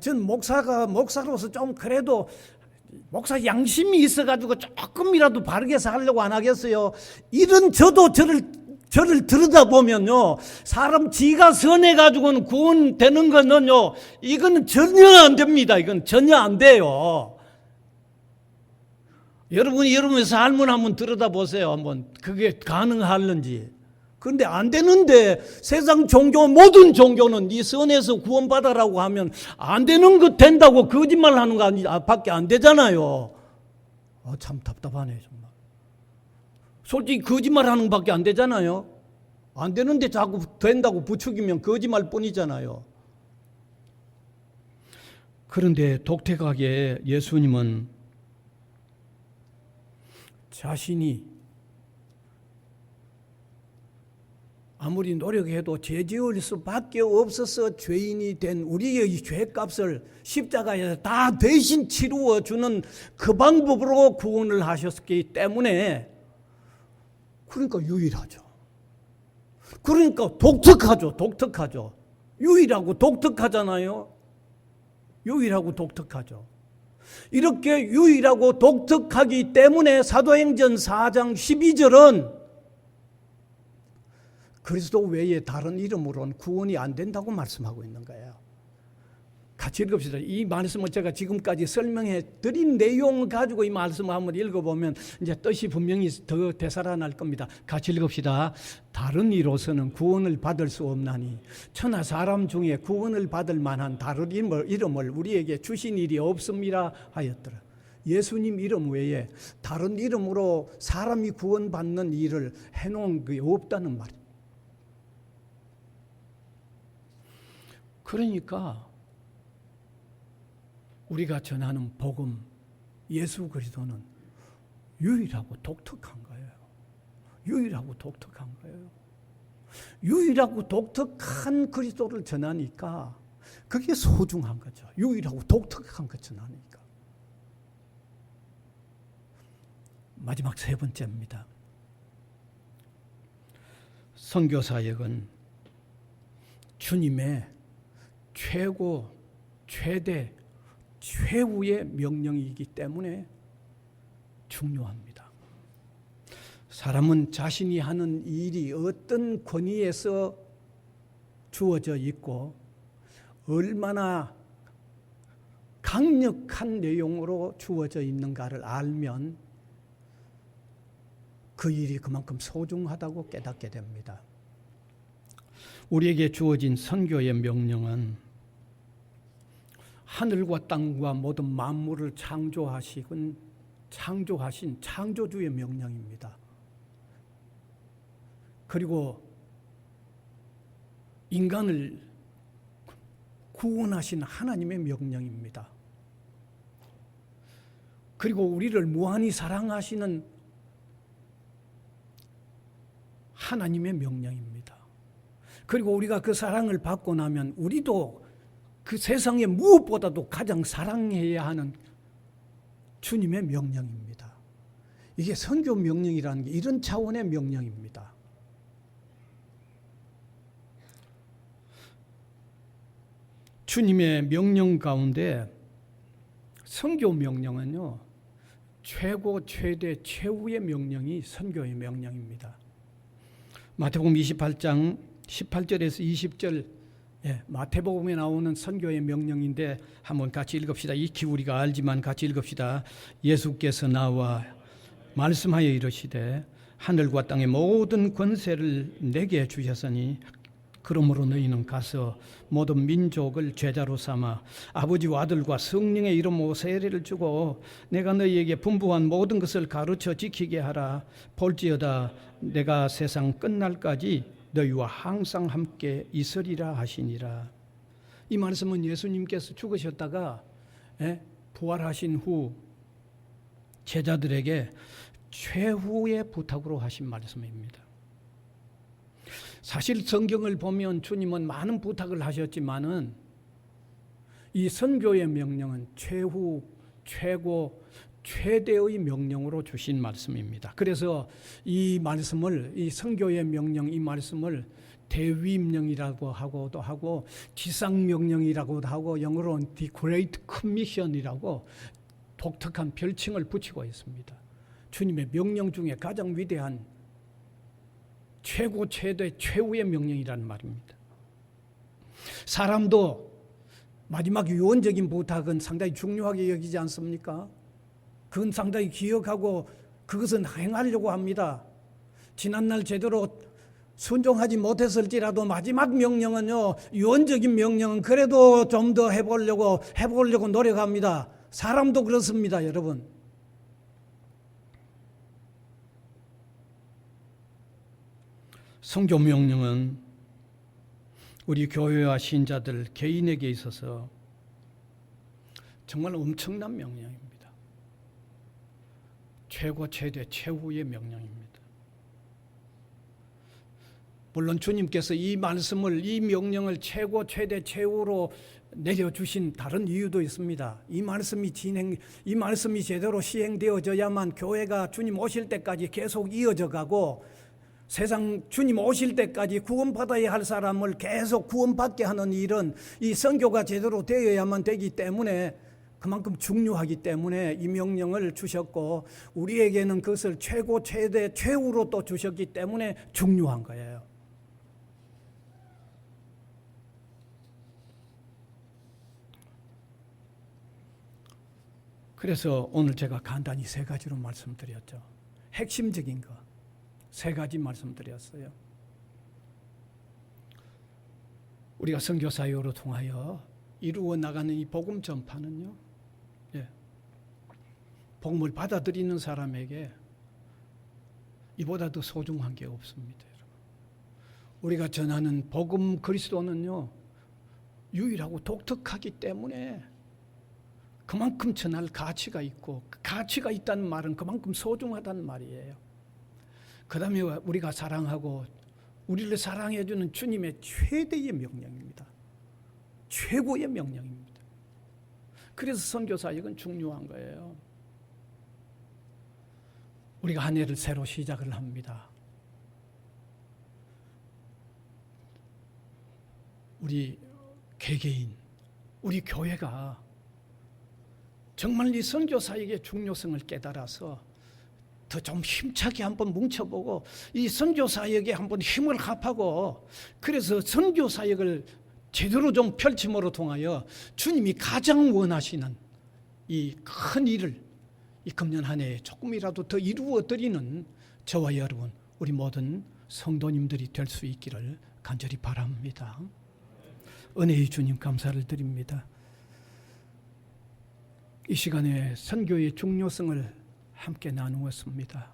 전 목사로서 좀 그래도 목사 양심이 있어가지고 조금이라도 바르게 살려고 안 하겠어요. 이런 저도 저를 저를 들여다보면요, 사람 지가 선해가지고는 구원되는 거는요, 이거는 전혀 안 됩니다. 이건 전혀 안 돼요. 여러분이 여러분의 삶을 한번 들여다보세요. 한번 그게 가능할는지. 그런데 안 되는데 세상 종교, 모든 종교는 이 선에서 구원받아라고 하면 안 되는 거 된다고 거짓말하는 거 밖에 안 되잖아요. 참 답답하네 정말. 솔직히 거짓말하는 밖에 안 되잖아요. 안 되는데 자꾸 된다고 부추기면 거짓말 뿐이잖아요. 그런데 독특하게 예수님은 자신이 아무리 노력해도 죄 지을 수밖에 없어서 죄인이 된 우리의 죄값을 십자가에서 다 대신 치루어 주는 그 방법으로 구원을 하셨기 때문에, 그러니까 유일하죠. 그러니까 독특하죠. 유일하고 독특하잖아요. 유일하고 독특하죠. 이렇게 유일하고 독특하기 때문에 사도행전 4장 12절은 그리스도 외에 다른 이름으로는 구원이 안 된다고 말씀하고 있는 거예요. 같이 읽읍시다. 이 말씀을 제가 지금까지 설명해 드린 내용을 가지고 이 말씀을 한번 읽어보면 이제 뜻이 분명히 더 되살아날 겁니다. 같이 읽읍시다. 다른 이로서는 구원을 받을 수 없나니 천하 사람 중에 구원을 받을 만한 다른 이름을 우리에게 주신 일이 없습니다 하였더라. 예수님 이름 외에 다른 이름으로 사람이 구원받는 일을 해놓은 게 없다는 말이에요. 그러니까 우리가 전하는 복음, 예수 그리스도는 유일하고 독특한 거예요. 유일하고 독특한 거예요. 유일하고 독특한 그리스도를 전하니까 그게 소중한 거죠. 유일하고 독특한 거 전하니까. 마지막 세 번째입니다. 선교사역은 주님의 최고, 최대, 최후의 명령이기 때문에 중요합니다. 사람은 자신이 하는 일이 어떤 권위에서 주어져 있고 얼마나 강력한 내용으로 주어져 있는가를 알면 그 일이 그만큼 소중하다고 깨닫게 됩니다. 우리에게 주어진 선교의 명령은 하늘과 땅과 모든 만물을 창조하신 창조주의 명령입니다. 그리고 인간을 구원하신 하나님의 명령입니다. 그리고 우리를 무한히 사랑하시는 하나님의 명령입니다. 그리고 우리가 그 사랑을 받고 나면 우리도 그 세상에 무엇보다도 가장 사랑해야 하는 주님의 명령입니다. 이게 선교 명령이라는 게 이런 차원의 명령입니다. 주님의 명령 가운데 선교 명령은요, 최고, 최대, 최후의 명령이 선교의 명령입니다. 마태복음 28장 18절에서 20절, 마태복음에 나오는 선교의 명령인데 한번 같이 읽읍시다. 익히 우리가 알지만 같이 읽읍시다. 예수께서 나와 말씀하여 이르시되 하늘과 땅의 모든 권세를 내게 주셨으니 그러므로 너희는 가서 모든 민족을 제자로 삼아 아버지와 아들과 성령의 이름으로 세례를 주고 내가 너희에게 분부한 모든 것을 가르쳐 지키게 하라. 볼지어다 내가 세상 끝날까지 너희와 항상 함께 있으리라 하시니라. 이 말씀은 예수님께서 죽으셨다가 부활하신 후 제자들에게 최후의 부탁으로 하신 말씀입니다. 사실 성경을 보면 주님은 많은 부탁을 하셨지만은 이 선교의 명령은 최후, 최고, 최대의 명령으로 주신 말씀입니다. 그래서 이 말씀을, 이 선교의 명령, 이 말씀을 대위명이라고 하고도 하고 지상명령이라고도 하고 영어로는 The Great Commission이라고 독특한 별칭을 붙이고 있습니다. 주님의 명령 중에 가장 위대한 최고 최대 최후의 명령이라는 말입니다. 사람도 마지막 유언적인 부탁은 상당히 중요하게 여기지 않습니까? 그건 상당히 기억하고 그것은 행하려고 합니다. 지난날 제대로 순종하지 못했을지라도 마지막 명령은요, 유언적인 명령은 그래도 좀 더 해보려고 노력합니다. 사람도 그렇습니다, 여러분. 성교 명령은 우리 교회와 신자들 개인에게 있어서 정말 엄청난 명령입니다. 최고 최대 최후의 명령입니다. 물론 주님께서 이 명령을 최고 최대 최후로 내려주신 다른 이유도 있습니다. 이 말씀이 제대로 시행되어져야만 교회가 주님 오실 때까지 계속 이어져 가고 세상 주님 오실 때까지 구원받아야 할 사람을 계속 구원받게 하는 일은 이 선교가 제대로 되어야만 되기 때문에 그만큼 중요하기 때문에 이 명령을 주셨고 우리에게는 그것을 최고 최대 최후로 또 주셨기 때문에 중요한 거예요. 그래서 오늘 제가 간단히 세 가지로 말씀드렸죠. 핵심적인 거 세 가지 말씀드렸어요. 우리가 선교 사역으로 통하여 이루어 나가는 이 복음 전파는요, 복음을 받아들이는 사람에게 이보다 더 소중한 게 없습니다. 여러분. 우리가 전하는 복음 그리스도는요, 유일하고 독특하기 때문에 그만큼 전할 가치가 있고, 그 가치가 있다는 말은 그만큼 소중하다는 말이에요. 그 다음에 우리가 사랑하고 우리를 사랑해주는 주님의 최대의 명령입니다. 최고의 명령입니다. 그래서 선교사역은 중요한 거예요. 우리가 한 해를 새로 시작을 합니다. 우리 개개인, 우리 교회가 정말 이 선교사역의 중요성을 깨달아서 더 좀 힘차게 한번 뭉쳐보고 이 선교사역에 한번 힘을 합하고 그래서 선교사역을 제대로 좀 펼침으로 통하여 주님이 가장 원하시는 이 큰 일을 이 금년 한 해에 조금이라도 더 이루어드리는 저와 여러분 우리 모든 성도님들이 될 수 있기를 간절히 바랍니다. 은혜의 주님 감사를 드립니다. 이 시간에 선교의 중요성을 함께 나누었습니다.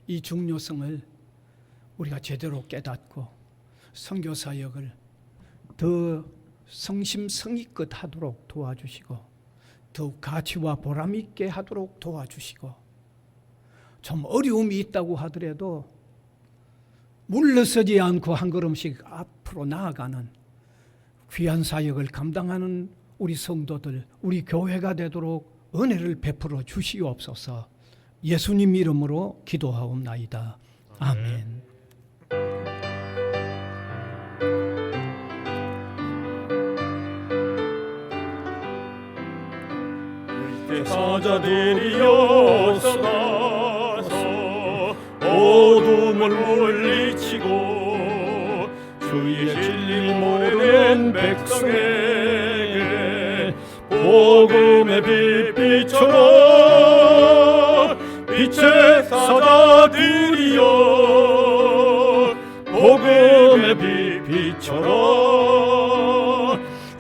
이 중요성을 우리가 제대로 깨닫고 선교 사역을 더 성심성의껏 하도록 도와주시고 더욱 가치와 보람 있게 하도록 도와주시고 좀 어려움이 있다고 하더라도 물러서지 않고 한 걸음씩 앞으로 나아가는 귀한 사역을 감당하는 우리 성도들, 우리 교회가 되도록 은혜를 베풀어 주시옵소서. 예수님 이름으로 기도하옵나이다. 아멘. 사자들이여 쏟아서 어둠을 물리치고 주의 진리 모르는 백성에게 복음의 빛비처럼 빛의 사자들이여 복음의 빛비처럼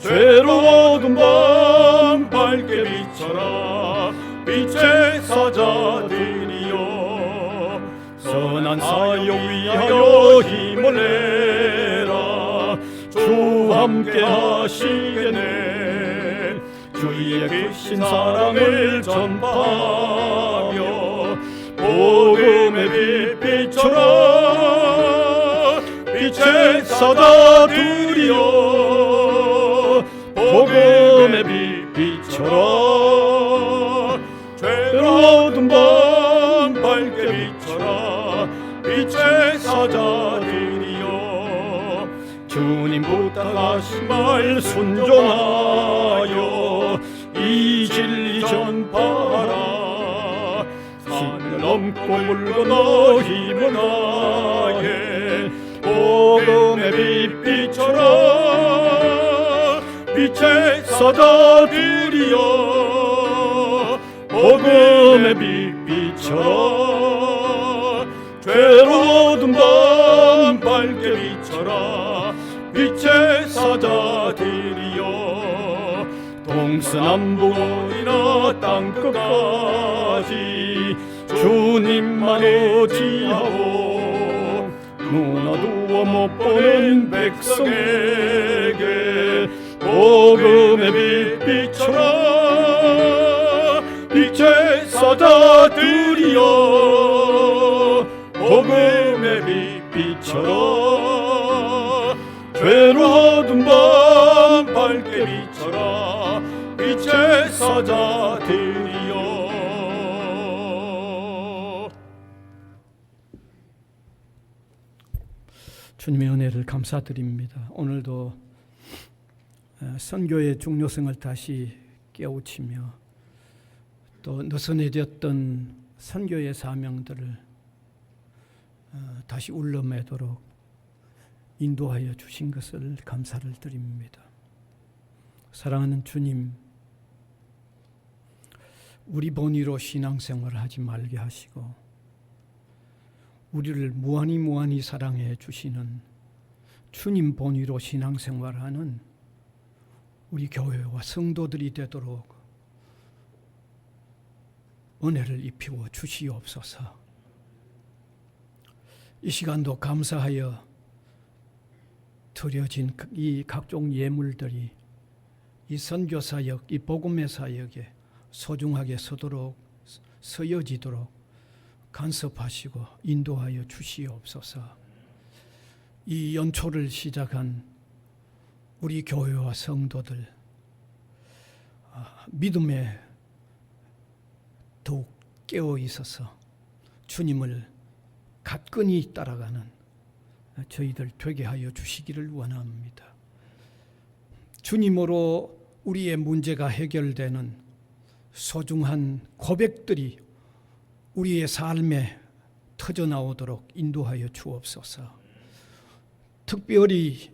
괴로운 밤 밝게 비춰라 빛의 사자들이여 선한 사역 위하여 힘을 내라 주 함께 하시겠네 주의 크신 사랑을 전파하며 복음의 빛비처럼 빛의 사자들이여 복음의 빛비처럼 괴로운 밤 밝게 비춰라 빛의 사자들이여 주님 부탁하신 말 순종하여 이 진리 전파하라 산을 넘고 물 건너 힘을 다해 사자 드리여 복음의 빛비춰라 죄로든 밤 밝게 비춰라 빛의 사자 드리여 동서남북이나 땅끝까지 주님만 의지하고 눈 어두워 못 보는 백성에게 복음의 빛 비춰라 빛의 사자 드리여 복음의 빛 비춰라 죄로 어두운 밤 밝게 비춰라 빛의 사자 드리여. 주님의 은혜를 감사드립니다. 오늘도 선교의 중요성을 다시 깨우치며 또 느슨해졌던 선교의 사명들을 다시 울러매도록 인도하여 주신 것을 감사를 드립니다. 사랑하는 주님, 우리 본의로 신앙생활을 하지 말게 하시고 우리를 무한히 사랑해 주시는 주님 본의로 신앙생활하는 우리 교회와 성도들이 되도록 은혜를 입히워 주시옵소서. 이 시간도 감사하여 드려진 이 각종 예물들이 이 선교사역, 이 복음의 사역에 소중하게 서여지도록 간섭하시고 인도하여 주시옵소서. 이 연초를 시작한 우리 교회와 성도들 믿음에 더욱 깨어 있어서 주님을 가끈히 따라가는 저희들 되게 하여 주시기를 원합니다. 주님으로 우리의 문제가 해결되는 소중한 고백들이 우리의 삶에 터져나오도록 인도하여 주옵소서. 특별히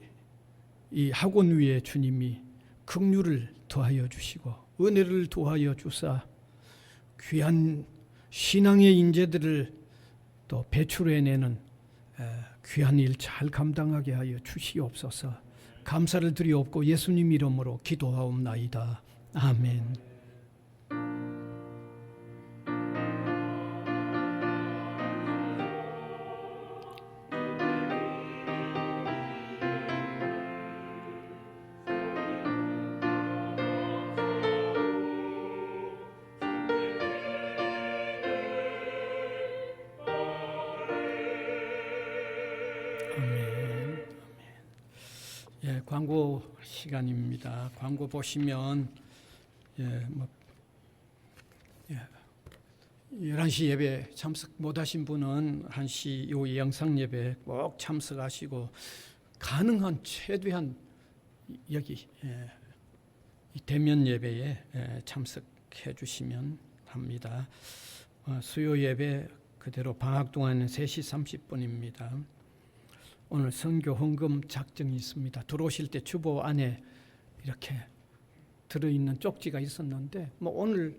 이 학원 위에 주님이 긍휼을 더하여 주시고 은혜를 더하여 주사 귀한 신앙의 인재들을 또 배출해내는 귀한 일 잘 감당하게 하여 주시옵소서. 감사를 드리옵고 예수님 이름으로 기도하옵나이다. 아멘. 아멘. 예, 광고 시간입니다. 광고 보시면 11시 예배 참석 못하신 분은 1시 이 영상 예배 꼭 참석하시고 가능한 최대한 여기 이 대면 예배에 참석해 주시면 합니다. 수요 예배 그대로 방학 동안은 3시 30분입니다. 오늘 선교 헌금 작정이 있습니다. 들어오실 때 주보 안에 이렇게 들어있는 쪽지가 있었는데 오늘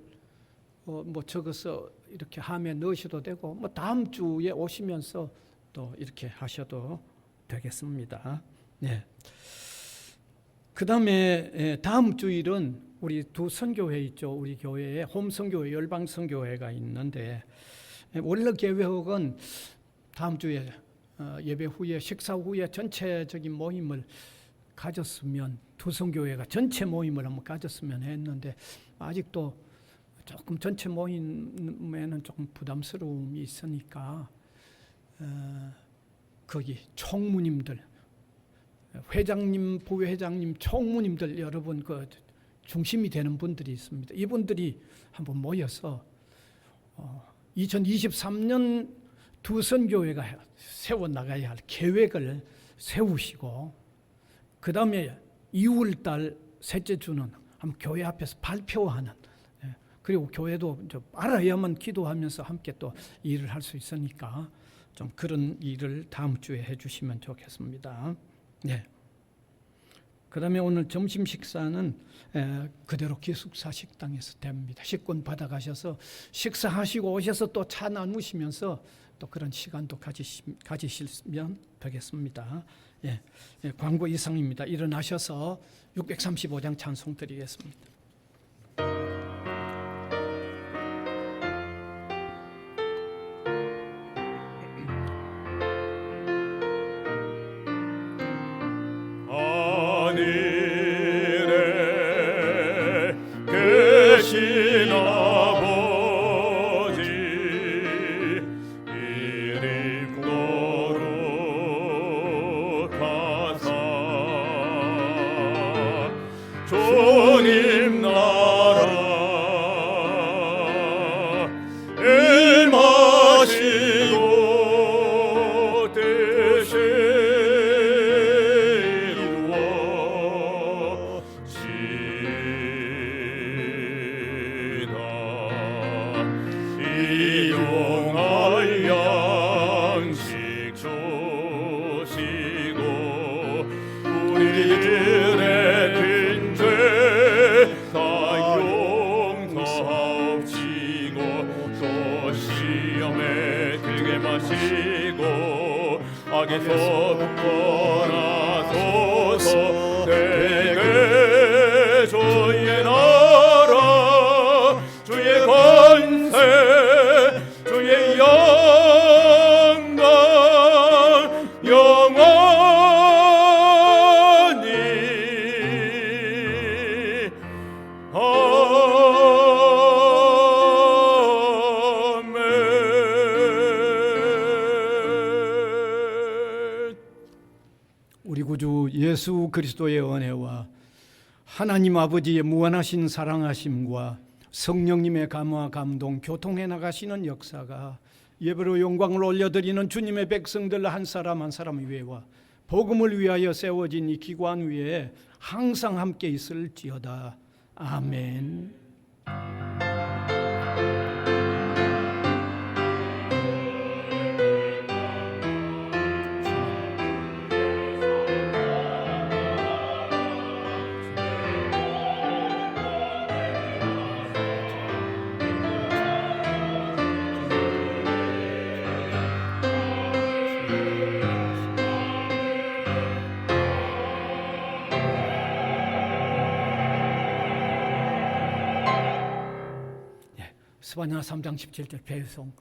적어서 이렇게 함에 넣으셔도 되고 다음 주에 오시면서 또 이렇게 하셔도 되겠습니다. 네. 그 다음에 다음 주일은 우리 두 선교회 있죠. 우리 교회에 홈선교회, 열방선교회가 있는데 원래 계획은 다음 주에 예배 후에 식사 후에 전체적인 모임을 가졌으면 두 선교회가 전체 모임을 한번 가졌으면 했는데 아직도 조금 전체 모임에는 조금 부담스러움이 있으니까 거기 총무님들, 회장님, 부회장님, 총무님들 여러분 그 중심이 되는 분들이 있습니다. 이분들이 한번 모여서 2023년 두 선교회가 세워나가야 할 계획을 세우시고 그 다음에 2월달 셋째 주는 한번 교회 앞에서 발표하는 그리고 교회도 좀 알아야만 기도하면서 함께 또 일을 할 수 있으니까 좀 그런 일을 다음 주에 해주시면 좋겠습니다. 네. 그다음에 오늘 점심 식사는 그대로 기숙사 식당에서 됩니다. 식권 받아가셔서 식사하시고 오셔서 또 차 나누시면서 또 그런 시간도 가지시면 되겠습니다. 광고 이상입니다. 일어나셔서 635장 찬송 드리겠습니다. 하늘에 계신 아버지 이름 거룩하사 주님 나라 임하시고 뜻이 일용할 양식 주시고 우리들의 빈 죄 다 용서하옵시고 또 시험에 들게 마시고 악에서 구원하소서. 내게 주의 나라 주의 권세 주의 영광 영원히 아멘. 우리 구주 예수 그리스도의 은혜와 하나님 아버지의 무한하신 사랑하심과 성령님의 감화 감동 교통해 나가시는 역사가 예배로 영광을 올려드리는 주님의 백성들 한 사람 한 사람 위에와 복음을 위하여 세워진 이 기관 위에 항상 함께 있을지어다. 아멘. 스바냐 3장 17절 배송